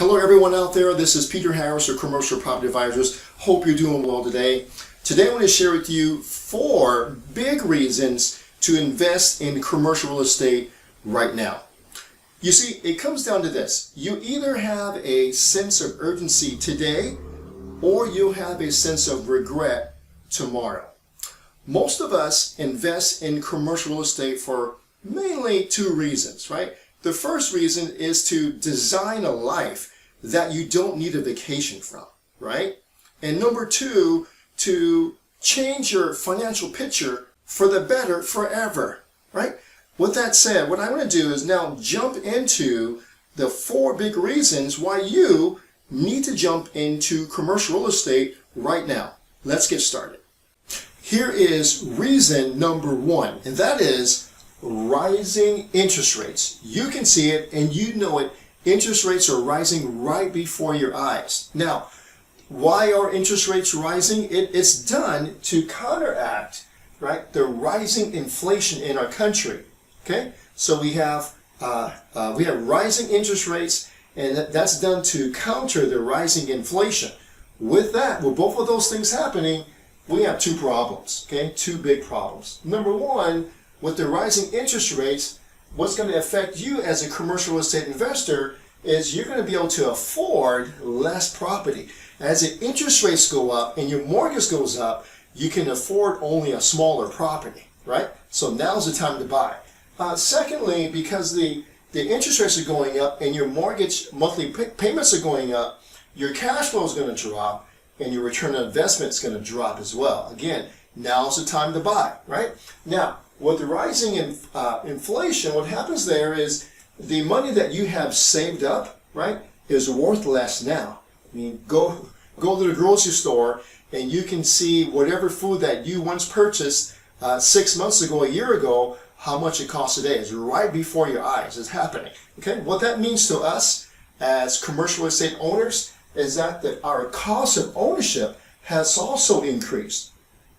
Hello everyone out there, this is Peter Harris of Commercial Property Advisors. Hope you're doing well today. Today I want to share with you 4 big reasons to invest in commercial real estate right now. You see, it comes down to this. You either have a sense of urgency today or you'll have a sense of regret tomorrow. Most of us invest in commercial real estate for mainly 2 reasons, right? The first reason is to design a life that you don't need a vacation from, right? And number 2, to change your financial picture for the better forever, right? With that said, what I'm going to do is now jump into the 4 big reasons why you need to jump into commercial real estate right now. Let's get started. Here is reason number 1, and that is rising interest rates. You can see it and you know it. Interest rates are rising right before your eyes. Now, why are interest rates rising? It's done to counteract, right, the rising inflation in our country. Okay, so we have rising interest rates, and that's done to counter the rising inflation. With both of those things happening, we have 2 problems. Okay, 2 big problems. Number 1, with the rising interest rates, what's going to affect you as a commercial real estate investor is you're going to be able to afford less property. As the interest rates go up and your mortgage goes up, you can afford only a smaller property, right? So now's the time to buy. Secondly, because the interest rates are going up and your mortgage monthly payments are going up, your cash flow is going to drop and your return on investment is going to drop as well. Again, now's the time to buy, right? Now, with the rising inflation, what happens there is the money that you have saved up, right, is worth less now. I mean, go to the grocery store and you can see whatever food that you once purchased 6 months ago, a year ago, how much it costs today. It's right before your eyes. It's happening. Okay, what that means to us as commercial real estate owners is that our cost of ownership has also increased,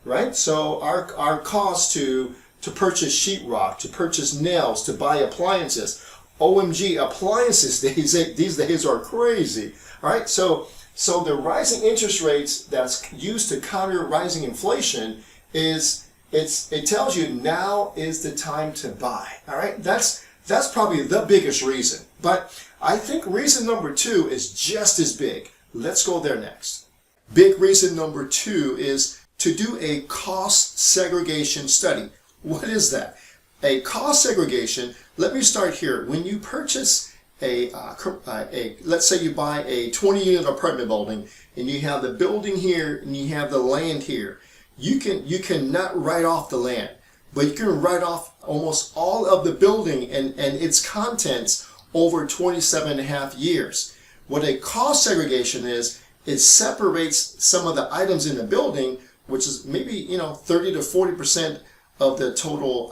right? So our cost to purchase sheetrock, to purchase nails, to buy appliances. OMG, appliances these days are crazy. All right, so the rising interest rates that's used to counter rising inflation it tells you now is the time to buy. All right, that's probably the biggest reason. But I think reason number 2 is just as big. Let's go there next. Big reason number 2 is to do a cost segregation study. What is that? A cost segregation, let me start here. When you purchase let's say you buy a 20-unit apartment building and you have the building here and you have the land here, you cannot write off the land, but you can write off almost all of the building and its contents over 27.5 years. What a cost segregation is, it separates some of the items in the building, which is maybe 30 to 40% of the total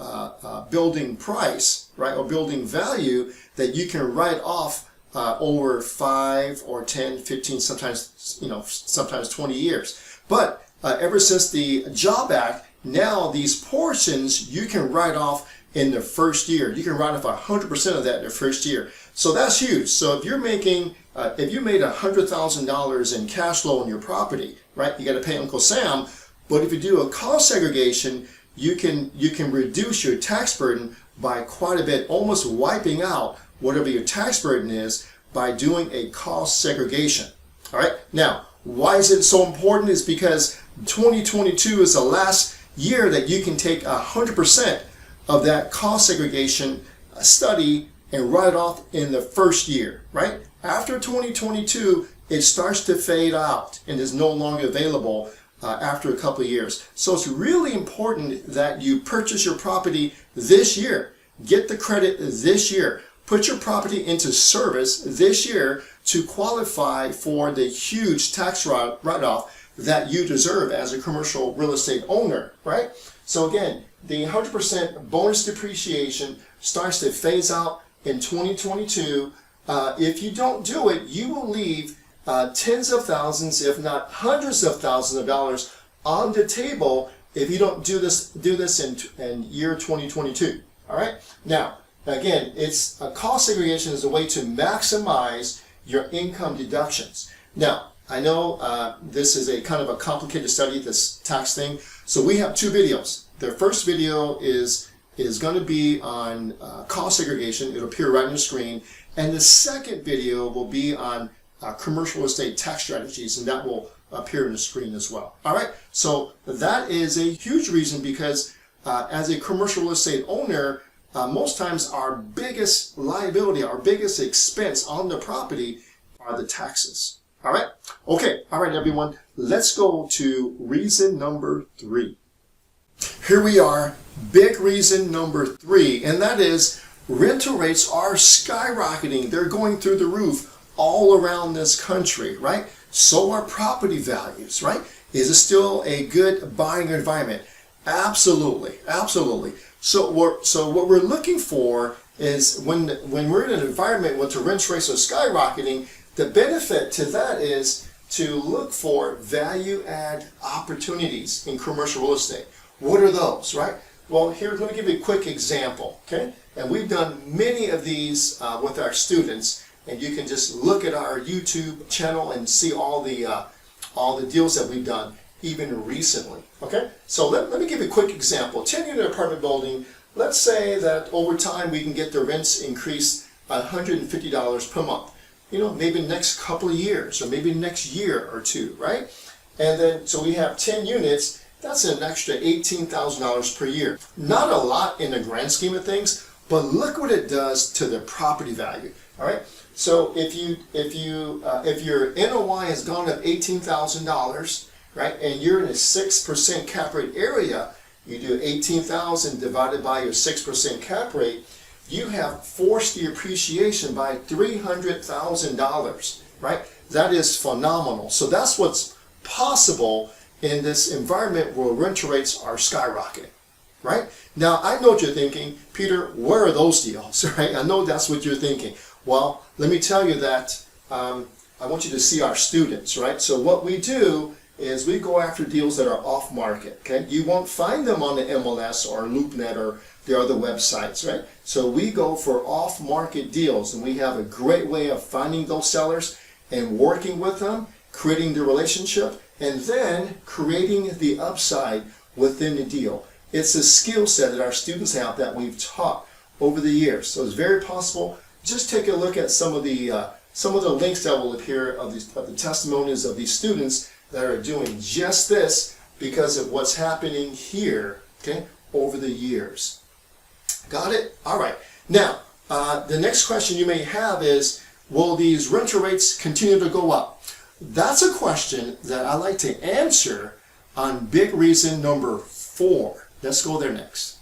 building price, right, or building value, that you can write off over 5 or 10, 15, sometimes 20 years. But ever since the Job Act, now these portions you can write off in the first year. You can write off 100% of that in the first year. So that's huge. So if you're making, if you made $100,000 in cash flow on your property, right, you got to pay Uncle Sam. But if you do a cost segregation, you can reduce your tax burden by quite a bit, almost wiping out whatever your tax burden is by doing a cost segregation. All right. Now, why is it so important? Is because 2022 is the last year that you can take 100% of that cost segregation study and write it off in the first year, right? After 2022, it starts to fade out and is no longer available after a couple of years. So it's really important that you purchase your property this year. Get the credit this year. Put your property into service this year to qualify for the huge tax write-off that you deserve as a commercial real estate owner, right? So again, the 100% bonus depreciation starts to phase out in 2022. If you don't do it, you will leave tens of thousands, if not hundreds of thousands of dollars on the table if you don't do this in year 2022. All right. Now, again, it's a cost segregation is a way to maximize your income deductions. Now, I know this is a kind of a complicated study, this tax thing. So we have two videos. The first video is going to be on cost segregation. It'll appear right on the screen. And the second video will be on commercial real estate tax strategies, and that will appear on the screen as well. All right, so that is a huge reason because as a commercial real estate owner, most times our biggest liability, our biggest expense on the property are the taxes. All right, okay, all right, everyone, let's go to reason number 3. Here we are, big reason number 3, and that is rental rates are skyrocketing. They're going through the roof all around this country, right? So are property values, right? Is it still a good buying environment? Absolutely, absolutely. So what we're looking for is when we're in an environment where the rent rates are skyrocketing, the benefit to that is to look for value add opportunities in commercial real estate. What are those, right? Well, here, let me give you a quick example, okay? And we've done many of these with our students, and you can just look at our YouTube channel and see all the deals that we've done, even recently, okay? So let me give you a quick example. 10-unit apartment building, let's say that over time we can get the rents increased $150 per month. You know, maybe next couple of years, or maybe next year or two, right? And then, so we have 10 units, that's an extra $18,000 per year. Not a lot in the grand scheme of things, but look what it does to the property value, all right? So if your NOI has gone up $18,000, right, and you're in a 6% cap rate area, you do 18,000 divided by your 6% cap rate, you have forced the appreciation by $300,000, right? That is phenomenal. So that's what's possible in this environment where rental rates are skyrocketing, right? Now, I know what you're thinking, Peter, where are those deals, right? I know that's what you're thinking. Well, let me tell you that I want you to see our students, right? So what we do is we go after deals that are off market, okay? You won't find them on the MLS or LoopNet or the other websites, right? So we go for off market deals, and we have a great way of finding those sellers and working with them, creating the relationship, and then creating the upside within the deal. It's a skill set that our students have that we've taught over the years. So it's very possible. Just take a look at some of the links that will appear of the testimonies of these students that are doing just this because of what's happening here, okay, over the years. Got it? All right. Now, the next question you may have is, will these rental rates continue to go up? That's a question that I like to answer on big reason number 4. Let's go there next.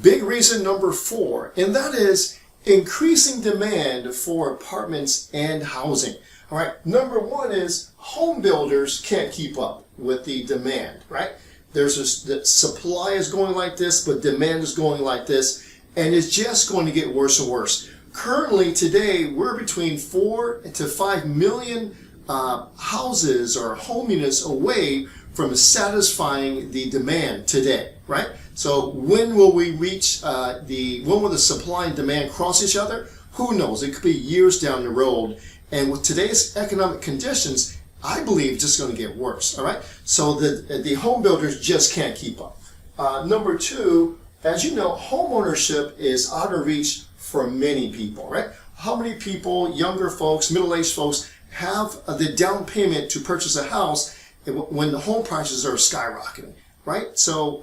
Big reason number 4, and that is increasing demand for apartments and housing. All right, number 1 is home builders can't keep up with the demand, right? The supply is going like this, but demand is going like this, and it's just going to get worse and worse. Currently, today, we're between 4 to 5 million houses or home units away from satisfying the demand today, right? So when will we reach when will the supply and demand cross each other? Who knows? It could be years down the road. And with today's economic conditions, I believe it's just going to get worse, all right? So the home builders just can't keep up. Number 2, as you know, home ownership is out of reach for many people, right? How many people, younger folks, middle-aged folks, have the down payment to purchase a house when the home prices are skyrocketing, right? So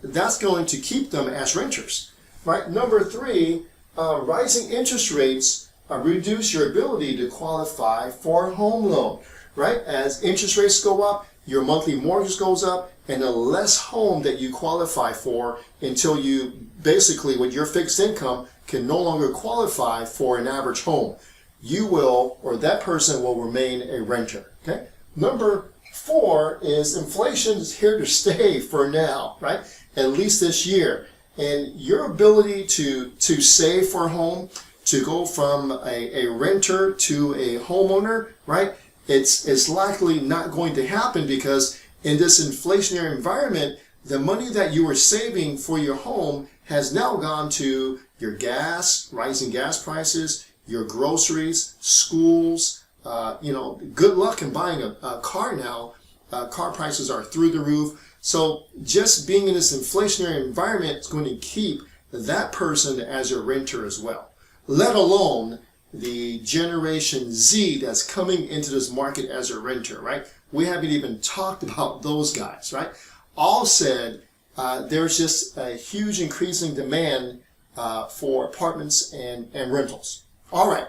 that's going to keep them as renters, right? Number 3, rising interest rates reduce your ability to qualify for a home loan, right? As interest rates go up, your monthly mortgage goes up, and the less home that you qualify for until you basically, with your fixed income, can no longer qualify for an average home. You will, or that person will remain a renter, okay? Number 4 is inflation is here to stay for now, right? At least this year. And your ability to save for a home, to go from a renter to a homeowner, right? It's likely not going to happen because in this inflationary environment, the money that you were saving for your home has now gone to your gas, rising gas prices, your groceries, schools, good luck in buying a car now. Car prices are through the roof. So just being in this inflationary environment is going to keep that person as your renter as well, let alone the Generation Z that's coming into this market as a renter, right? We haven't even talked about those guys, right? All said, there's just a huge increasing demand for apartments and rentals. All right.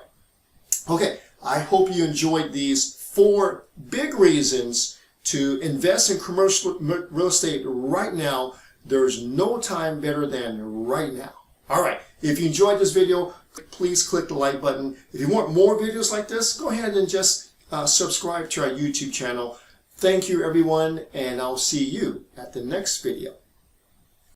Okay. I hope you enjoyed these 4 big reasons to invest in commercial real estate right now. There's no time better than right now. All right. If you enjoyed this video, please click the like button. If you want more videos like this, go ahead and just subscribe to our YouTube channel. Thank you, everyone, and I'll see you at the next video.